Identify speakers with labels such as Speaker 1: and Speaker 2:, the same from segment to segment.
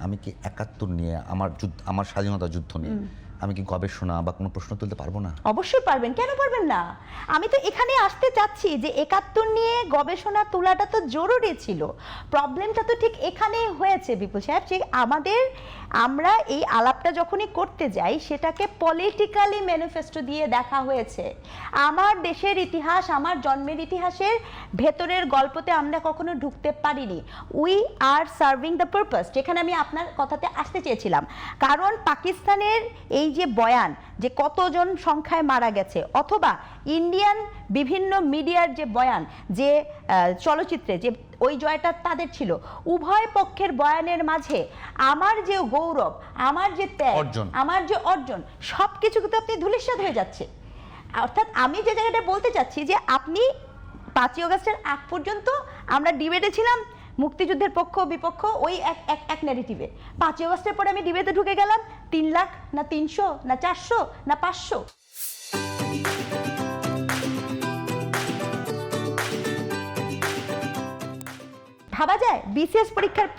Speaker 1: আমি কি ৭১ নিয়ে আমার স্বাধীনতা যুদ্ধ নিয়ে আমি কি গবেষণা বা কোনো প্রশ্ন তুলতে পারবো না?
Speaker 2: অবশ্যই পারবেন, কেন পারবেন না? আমি তো এখানে আসতে চাচ্ছি যে ৭১ নিয়ে গবেষণা তোলাটা তো জরুরি ছিল। প্রবলেমটা তো ঠিক এখানেই হয়েছে বিপুল সাহেব, যে আমরা এই আলাপটা যখনই করতে যাই সেটাকে পলিটিক্যালি ম্যানিফেস্টো দিয়ে দেখা হয়েছে। আমার দেশের ইতিহাস, আমার জন্মের ইতিহাসের ভেতরের গল্পতে আমরা কখনো ঢুকতে পারিনি। We are serving the purpose, যেখানে আমি আপনার কথাতে আসতে চেয়েছিলাম। কারণ পাকিস্তানের এই যে বয়ান যে কতজন সংখ্যায় মারা গেছে, অথবা ইন্ডিয়ান বিভিন্ন মিডিয়ার যে বয়ান, যে চলচ্চিত্রে যে ওই জয়টা তাদের ছিল, উভয় পক্ষের বয়ানের মাঝে আমার যে গৌরব, আমার যে ত্যাগ, আমার যে অর্জন, সব কিছু কিন্তু আপনি ধূলিসাৎ হয়ে যাচ্ছে। অর্থাৎ আমি যে জায়গাটা বলতে চাচ্ছি যে আপনি 5ই আগস্টের আগ পর্যন্ত আমরা ডিবেটে ছিলাম মুক্তিযুদ্ধের পক্ষ বিপক্ষ, ওই এক ন্যারেটিভে। 5ই আগস্টের পরে আমি ডিবেটে ঢুকে গেলাম 3 লাখ না 300 না 400 না 500। ভাবা যায় বিসিএস পরীক্ষার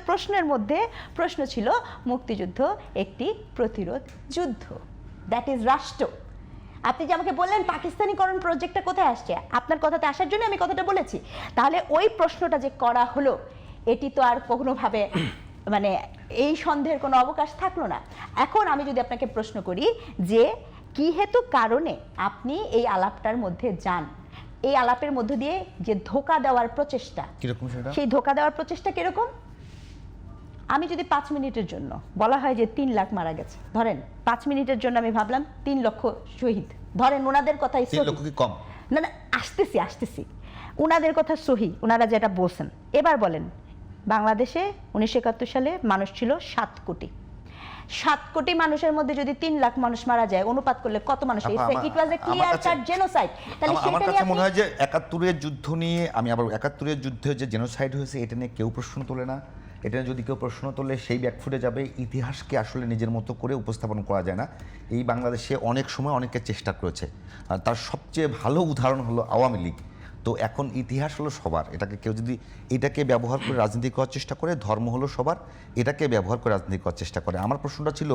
Speaker 2: প্রশ্নের মধ্যে প্রশ্ন ছিল মুক্তিযুদ্ধ একটি প্রতিরোধ যুদ্ধ, দ্যাট ইজ রাষ্ট্র। আপনি যে আমাকে বললেন পাকিস্তানিকরণ প্রজেক্টটা কোথায় আসছে, আপনার কথাতে আসার জন্য আমি কথাটা বলেছি। তাহলে ওই প্রশ্নটা যে করা হলো, এটি তো আর কোনোভাবে মানে এই সন্দেহের কোনো অবকাশ থাকলো না। এখন আমি যদি আপনাকে প্রশ্ন করি যে কি হেতু কারণে আপনি এই আলাপটার মধ্যে যান, এই আলাপের মধ্য দিয়ে যে ধোঁকা দেওয়ার প্রচেষ্টা, সেই ধোঁকা দেওয়ার প্রচেষ্টা কিরকম? আমি যদি 5 মিনিটের জন্য বলা হয় যে 3 লাখ মারা গেছে, ধরেন 5 মিনিটের জন্য আমি ভাবলাম 3 লক্ষ শহীদ, ধরেন ওনাদের কথাই
Speaker 1: 3 লক্ষ কি কম?
Speaker 2: না না, আসতেছি ওনাদের কথা সহি, ওনারা যেটা বলছেন। এবার বলেন, বাংলাদেশে 1971 সালে মানুষ ছিল 7 কোটি। 7 কোটি মানুষের মধ্যে যদি 3 লাখ মানুষ মারা যায়, অনুপাত করলে কত মানুষ? ইট ওয়াজ এ ক্লিয়ার কাট জেনোসাইড।
Speaker 1: তাহলে আমার কাছে মনে হয় যে 71-এর যুদ্ধ নিয়ে, আমি আবার 71-এর যুদ্ধে যে জেনোসাইড হয়েছে এটা নিয়ে কেউ প্রশ্ন তোলে না। এটা যদি কেউ প্রশ্ন তোলে সেই ব্যাকফুটে যাবে। ইতিহাসকে আসলে নিজের মতো করে উপস্থাপন করা যায় না। এই বাংলাদেশে অনেক সময় অনেকে চেষ্টা করেছে, আর তার সবচেয়ে ভালো উদাহরণ হলো আওয়ামী লীগ। তো এখন ইতিহাস হলো সবার, এটাকে কেউ যদি এটাকে ব্যবহার করে রাজনীতি করার চেষ্টা করে, ধর্ম হলো সবার, এটাকে ব্যবহার করে রাজনীতি করার চেষ্টা করে। আমার প্রশ্নটা ছিল,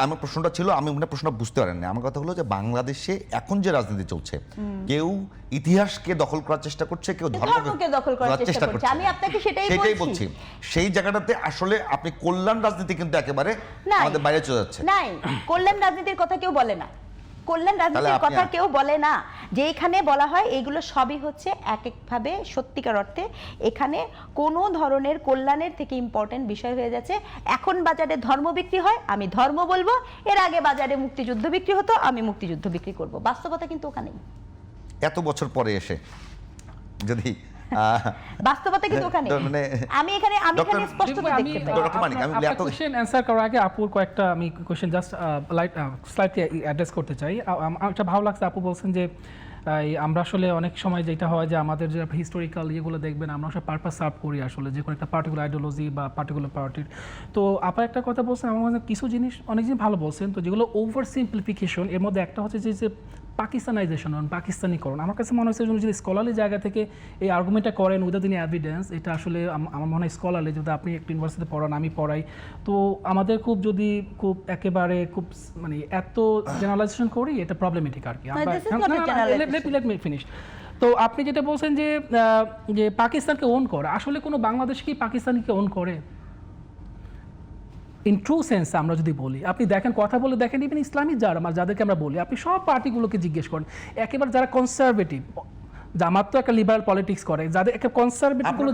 Speaker 1: আমার প্রশ্নটা ছিল, আমি মনে প্রশ্নটা বুঝতে পারেননি। আমার কথা হলো যে বাংলাদেশে এখন যে রাজনীতি চলছে, কেউ ইতিহাসকে দখল করার চেষ্টা করছে, কেউ ধর্মকে দখল করার চেষ্টা করছে।
Speaker 2: আমি আপনাকে সেটাই বলছি।
Speaker 1: সেই জায়গাটাতে আসলে আপনি কল্যাণ রাজনীতি কিন্তু একেবারে আমাদের বাইরে চলে যাচ্ছে।
Speaker 2: নাই, কল্যাণ রাজনীতির কথা কেউ বলে না, কল্যাণ রাজনীতির কথা কেউ বলে না। যে এখানে বলা হয় এগুলো সবই হচ্ছে এক একভাবে সত্যিকার অর্থে এখানে কোনো ধরনের কল্যাণের থেকে ইম্পর্টেন্ট বিষয় হয়ে যাচ্ছে। এখন বাজারে ধর্ম বিক্রি হয়, আমি ধর্ম বলবো। এর আগে বাজারে মুক্তিযুদ্ধ বিক্রি হতো, আমি মুক্তিযুদ্ধ বিক্রি করব। বাস্তবতা কিন্তু ওখানেই।
Speaker 1: এত বছর পরে এসে যদি
Speaker 2: বাস্তবতা কিন্তু ওখানে, আমি এখানে স্পষ্ট করে দেখতে পাই।
Speaker 3: আমি কোশ্চেন অ্যানসার করার আগে আপুর কয়েকটা আমি কোশ্চেন জাস্ট স্লাইটলি অ্যাড্রেস করতে চাই। একটা ভালো লাগছে, আপু বলছেন যে আমরা আসলে অনেক সময় যেটা হয় যে আমাদের যে হিস্টোরিক্যাল ইয়েগুলো দেখবেন, আমরা আসলে পারপাস সার্ভ করি আসলে যে কোনো একটা পার্টিকুলার আইডিওলজি বা পার্টিকুলার পার্টির। তো আপা একটা কথা বলছেন, আমার মনে হয় কিছু জিনিস অনেক জিনিস ভালো বলছেন, তো যেগুলো ওভার সিম্পলিফিকেশন, এর মধ্যে একটা হচ্ছে যে পাকিস্তানাইজেশন, পাকিস্তানিকরণ। আমার কাছে মনে হচ্ছে যদি স্কলারলি জায়গা থেকে এই আর্গুমেন্টটা করেন উইদাউট এনি এভিডেন্স, এটা আসলে আমার মনে হয় স্কলারলি, যদি আপনি একটা ইউনিভার্সিটিতে পড়ান, আমি পড়াই, তো আমাদের খুব একেবারে খুব মানে এত জেনারেলাইজেশন করি, এটা প্রবলেমেটিক আর কি। Let me finish. তো আপনি যেটা বলছেন যে পাকিস্তানকে ওন করে, আসলে কোনো বাংলাদেশ কি পাকিস্তানিকে ওন করে? ইন ট্রু সেন্স আমরা যদি বলি, আপনি দেখেন, কথা বলে দেখেন, ইভেন ইসলামিক যাদেরকে আমরা বলি, আপনি সব পার্টিগুলোকে জিজ্ঞেস করেন, একেবারে যারা কনসারভেটিভ, জামাত তো একটা লিবারাল পলিটিক্স করে, যাদের একটা কনসারভেটিভ গুলো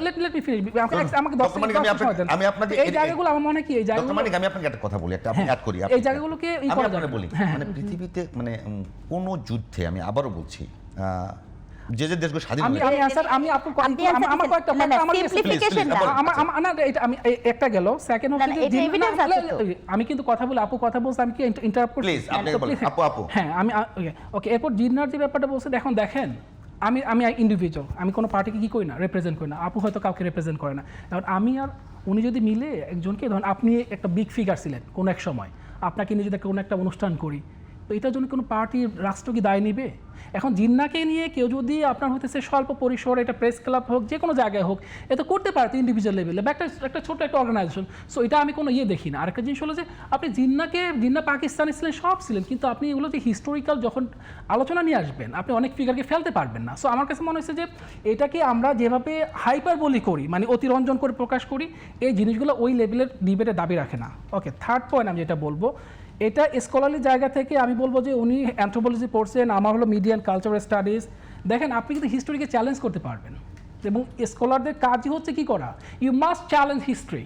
Speaker 3: লেট মি ফিনিশ, আমাকে 10 মিনিট আমি আপনাকে এই জায়গাগুলো আমার মনে কি এই জায়গাগুলো,
Speaker 1: আমি আপনাকে একটা কথা বলি, আমি অ্যাড করি
Speaker 3: এই জায়গাগুলোকে
Speaker 1: বলি। মানে পৃথিবীতে মানে কোন যুদ্ধে, আমি আবারও বলছি, যে যে দেশগুলো স্বাধীন হয়েছে,
Speaker 3: আমি আমার কয়েকটা সিম্পলিফিকেশন না, আমি একটা গেল, সেকেন্ড হচ্ছে যে আমি কিন্তু কথা বলে আপু কথা বলছে, আমি কি ইন্টারাপ্ট করছি?
Speaker 1: প্লিজ আপনি বলেন আপু।
Speaker 3: হ্যাঁ, আমি ওকে। এরপর জিন্নার যে ব্যাপারটা বলছে, দেখেন আমি ইন্ডিভিজুয়াল, আমি কোনো পার্টিকে কি করি না, রিপ্রেজেন্ট করি না, আপু হয়তো কাউকে রিপ্রেজেন্ট করে না। কারণ আমি আর উনি যদি মিলে একজনকে, ধরুন আপনি একটা বিগ ফিগার ছিলেন কোনো এক সময়, আপনাকে নিয়ে যদি কোনো একটা অনুষ্ঠান করি, এটার জন্য কোনো পার্টি রাষ্ট্র কি দায় নেবে? এখন জিন্নাকে নিয়ে কেউ যদি আপনার হতেছে স্বল্প পরিসর, এটা প্রেস ক্লাব হোক, যে কোনো জায়গায় হোক, এটা করতে পারতো ইন্ডিভিজুয়াল লেভেলে বা একটা ছোট একটা অর্গানাইজেশন। সো এটা আমি কোনো দেখি না। আরেকটা জিনিস হলো যে আপনি জিন্না পাকিস্তানি ছিলেন, সব ছিলেন, কিন্তু আপনি এগুলো যে হিস্টোরিক্যাল যখন আলোচনা নিয়ে আসবেন, আপনি অনেক ফিগারকে ফেলতে পারবেন না। সো আমার কাছে মনে হচ্ছে যে এটাকে আমরা যেভাবে হাইপারবলি করি, মানে অতিরঞ্জন করে প্রকাশ করি, এই জিনিসগুলো ওই লেভেলের ডিবেটের দাবি রাখে না। ওকে, থার্ড পয়েন্ট আমি যেটা বলবো, এটা স্কলারলি জায়গা থেকে আমি বলবো যে উনি অ্যানথ্রোপোলজি পড়ছেন, আমার হলো মিডিয়া অ্যান্ড কালচারাল স্টাডিজ। দেখেন, আপনি কিন্তু হিস্ট্রিকে চ্যালেঞ্জ করতে পারবেন, এবং স্কলারদের কাজই হচ্ছে কি করা, you must challenge history,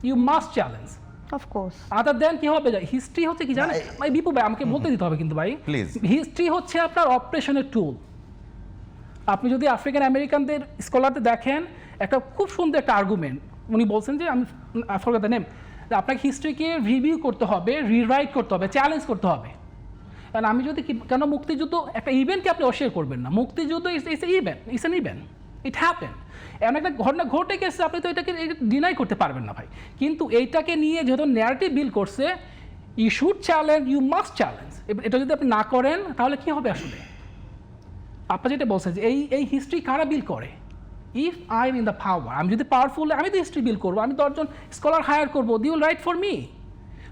Speaker 3: you must challenge.
Speaker 2: Of course
Speaker 3: other than কি হবে, হিস্ট্রি হচ্ছে কি জানেন ভাই, বিপু ভাই আমাকে বলতে দিতে হবে কিন্তু ভাই,
Speaker 1: Please.
Speaker 3: হিস্ট্রি হচ্ছে আপনার অপারেশনের টুল। আপনি যদি আফ্রিকান আমেরিকানদের স্কলারদের দেখেন, একটা খুব সুন্দর একটা আর্গুমেন্ট উনি বলছেন যে আমি ফরগেট দ্য নেম, আপনাকে হিস্ট্রিকে রিভিউ করতে হবে, রিরাইট করতে হবে, চ্যালেঞ্জ করতে হবে। কারণ আমি যদি কেন মুক্তিযুদ্ধ একটা ইভেন্টকে আপনি অস্বীকার করবেন না, মুক্তিযুদ্ধ it's an event, it happen, এমন একটা ঘটনা ঘটে গেছে, আপনি তো এটাকে ডিনাই করতে পারবেন না ভাই। কিন্তু এইটাকে নিয়ে যেহেতু ন্যারেটিভ বিল করছে, you should challenge, you must challenge. এটা যদি আপনি না করেন তাহলে কি হবে আসলে? আপনি যেটা বলছেন যে এই হিস্ট্রি কারা বিল করে, if I am in the power, আমি যদি পাওয়ারফুল, আমি তো হিস্ট্রি বিল করবো, আমি 10 জন স্কলার হায়ার করবো, দি উইল রাইট ফর মি।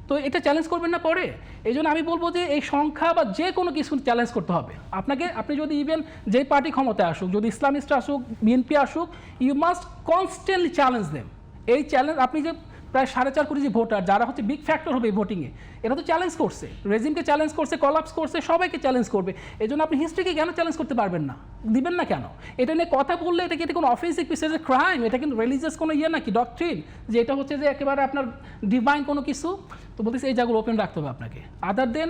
Speaker 3: তো এটা চ্যালেঞ্জ করবেন না পরে। এই জন্য আমি বলবো যে এই সংখ্যা বা যে কোনো কিছু চ্যালেঞ্জ করতে হবে আপনাকে। আপনি যদি ইভেন যেই পার্টি ক্ষমতায় আসুক, যদি ইসলামিস্ট আসুক, বিএনপি আসুক, you must constantly challenge them. এই চ্যালেঞ্জ, আপনি যে প্রায় 4.5 কোটি যে ভোটার, যারা হচ্ছে বিগ ফ্যাক্টর হবে এই ভোটিংয়ে, এরা তো চ্যালেঞ্জ করছে, রেজিমকে চ্যালেঞ্জ করছে, কলাপস করছে, সবাইকে চ্যালেঞ্জ করবে। এই জন্য আপনি হিস্ট্রিকে কেন চ্যালেঞ্জ করতে পারবেন না, দিবেন না কেন? এটা নিয়ে কথা বললে এটা কি এটা কোনো অফেন্সিভ পিস, এ ক্রাইম, এটা কিন্তু রিলিজিয়াস কোনো নাকি ডক্ট্রিন, যে এটা হচ্ছে যে একেবারে আপনার ডিভাইন কোনো কিছু। তো বলতেছি এই জায়গাগুলো ওপেন রাখতে হবে আপনাকে। আদার দেন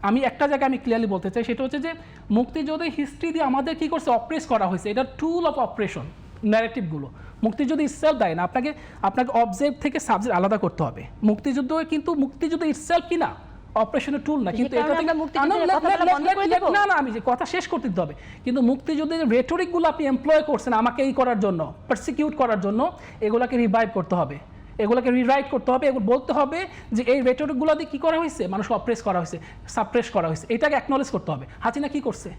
Speaker 3: আমি একটা জায়গায় আমি ক্লিয়ারলি বলতে চাই, সেটা হচ্ছে যে মুক্তিযুদ্ধের হিস্ট্রি দিয়ে আমাদের কী করছে, অপ্রেস করা হয়েছে। এটা টুল অফ অপারেশন, ন্যারেটিভগুলো মুক্তিযুদ্ধ ইটসেলফ দেয় না, আপনাকে অবজেক্ট থেকে সাবজেক্ট আলাদা করতে হবে। মুক্তিযুদ্ধ কিন্তু মুক্তিযুদ্ধ ইটসেলফ কি না, অপারেশনের টুল না, কিন্তু এটা থেকে না আমি যে কথা শেষ করতে দিতে হবে। কিন্তু মুক্তিযুদ্ধের যে রেটরিকগুলো আপনি এমপ্লয় করছেন আমাকে এই করার জন্য, পারসিকিউট করার জন্য, এগুলোকে রিভাইভ করতে হবে, এগুলোকে রিরাইট করতে হবে। এগুলো বলতে হবে যে এই রেটরিকগুলো দিয়ে কী করা হয়েছে, মানুষ অপ্রেস করা হয়েছে, সাপ্রেস করা হয়েছে, এটাকে অ্যাকনলেজ করতে হবে। হাসিনা কী করছে,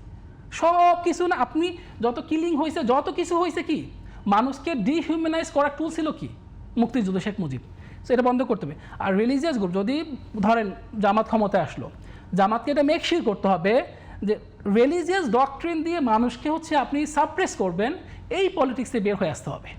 Speaker 3: সব কিছু না, আপনি যত কিলিং হয়েছে, যত কিছু হয়েছে, কি মানুষকে ডিহিউম্যানাইজ করার টুল ছিল কি মুক্তিযুদ্ধ, শেখ মুজিব। সো এটা বন্ধ করতে হবে। আর রিলিজিয়াস গ্রুপ, যদি ধরেন জামাত ক্ষমতায় আসলো, জামাতকে এটা মেক শিওর করতে হবে যে রিলিজিয়াস ডক্ট্রিন দিয়ে মানুষকে হচ্ছে আপনি সাপ্রেস করবেন, এই পলিটিক্সে বের হয়ে আসতে হবে।